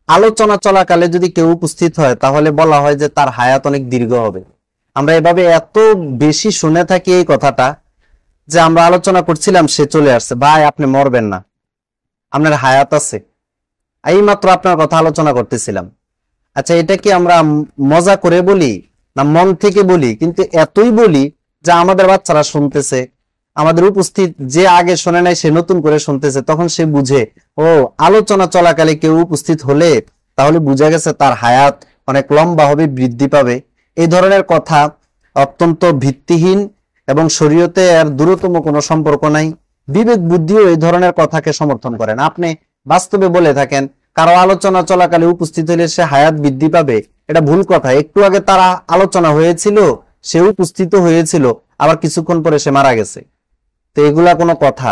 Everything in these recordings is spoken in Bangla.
আলোচনা চলাকালে যদি কেউ উপস্থিত হয় তাহলে বলা হয় যে তার হায়াত অনেক দীর্ঘ হবে। আমরা এভাবে এত বেশি শুনে থাকি এই কথাটা, যে আমরা আলোচনা করছিলাম সে চলে আসছে, ভাই আপনি মরবেন না, আপনার হায়াত আছে, এই মাত্র আপনার কথা আলোচনা করতেছিলাম। আচ্ছা, এটা কি আমরা মজা করে বলি না মন থেকে বলি? কিন্তু এতই বলি যে আমাদের বাচ্চারা শুনতেছে, আমাদের উপস্থিত যে আগে শোনে নাই সে নতুন করে শুনতেছে, তখন সে বুঝে ও আলোচনা চলাকালে কেউ উপস্থিত হলে তাহলে বুঝা গেছে তার হায়াত অনেক লম্বা হবে, বৃদ্ধি পাবে। এই ধরনের কথা অত্যন্ত ভিত্তিহীন এবং শরীয়তে এর দূরতম কোনো সম্পর্ক নাই। বিবেক বুদ্ধিও এই ধরনের কথাকে সমর্থন করে না। আপনি বাস্তবে বলে থাকেন কারো আলোচনা চলাকালে উপস্থিত হলে সে হায়াত বৃদ্ধি পাবে, এটা ভুল কথা। একটু আগে তারা আলোচনা হয়েছিল, সে উপস্থিত হয়েছিল, আবার কিছুক্ষণ পরে সে মারা গেছে। তো এগুলা কোনো কথা?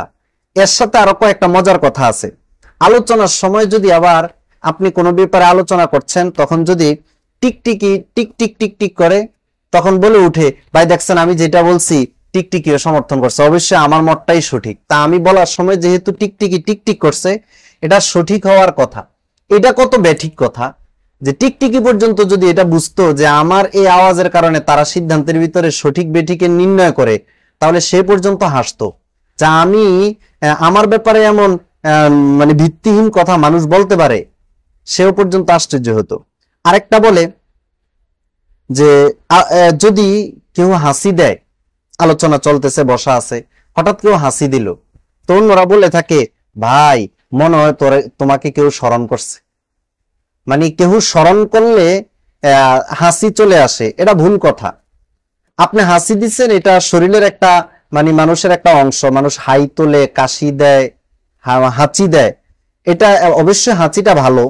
এর সাথে আরো কয়েকটা মজার কথা আছে। আলোচনার সময় যদি আবার আপনি কোনো ব্যাপারে আলোচনা করছেন, তখন যদি টিকটিকি টিক টিক টিক টিক করে, তখন বলে উঠে ভাই দেখছেন আমি যেটা বলছি টিকটিকিও সমর্থন করছে, অবশ্যই আমার মতটাই সঠিক। তা আমি বলার সময় যেহেতু টিকটিকি টিক টিক করছে, এটা সঠিক হওয়ার কথা। এটা কত ব্যাঠিক কথা যে টিকটিকি পর্যন্ত যদি এটা বুঝতো যে আমার এই আওয়াজের কারণে তারা সিদ্ধান্তের ভিতরে সঠিক বেঠিকে নির্ণয় করে, তাহলে সে পর্যন্ত হাসতো। যা আমি আমার ব্যাপারে এমন মানে ভিত্তিহীন কথা মানুষ বলতে পারে, সেও পর্যন্ত আশ্চর্য হতো। আরেকটা বলে যে যদি কেউ হাসি দেয়, আলোচনা চলতেছে, বসা আছে, হঠাৎ কেউ হাসি দিল, তো অন্যরা বলে থাকে ভাই মনে হয় তোমাকে কেউ স্মরণ করছে। মানে কেউ স্মরণ করলে হাসি চলে আসে, এটা ভুল কথা। আপনি হাসি দিচ্ছেন, এটা শরীরের একটা মানে মানুষের একটা অংশ। মানুষ হাই তোলে, কাশি দেয়, হাঁচি দেয়, এটা অবশ্যই হাঁচিটা ভালো।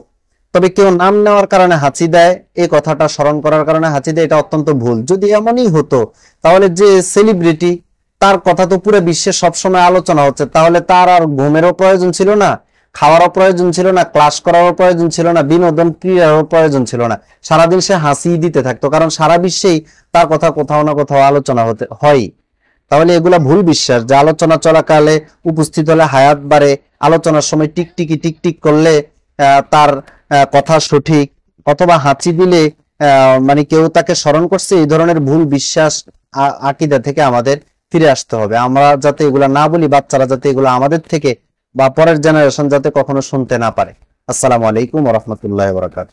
তবে কেউ নাম নেওয়ার কারণে হাঁচি দেয়, এই কথাটা স্মরণ করার কারণে হাঁচি দেয়, এটা অত্যন্ত ভুল। যদি এমনই হতো তাহলে যে সেলিব্রিটি, তার কথা তো পুরো বিশ্বে সবসময় আলোচনা হচ্ছে, তাহলে তার আর ঘুমেরও প্রয়োজন ছিল না, খাওয়ারও প্রয়োজন ছিল না, ক্লাস করারও প্রয়োজন ছিল না, বিনোদন ক্রীড়ারও প্রয়োজন ছিল না। সারাদিন সে হাসি দিতে থাকতো, কারণ সারা বিশ্বেই তার কথা কোথাও না কোথাও আলোচনা হতে হয়। তাহলে এগুলা ভুল বিশ্বাস যে আলোচনা চলাকালে উপস্থিত হলে হায়াত বাড়ে, আলোচনার সময় টিকটিকি টিকটিক করলে তার কথা সঠিক, অথবা হাঁচি দিলে মানে কেউ তাকে স্মরণ করছে, এই ধরনের ভুল বিশ্বাস আকীদা থেকে আমাদের ফিরে আসতে হবে। আমরা যাতে এগুলা না বলি, বাচ্চারা যাতে এগুলো আমাদের থেকে বা পরের জেনারেশন যাতে কখনো শুনতে না পারে। আসসালামু আলাইকুম ওয়া রাহমাতুল্লাহি ওয়া বারাকাতুহু।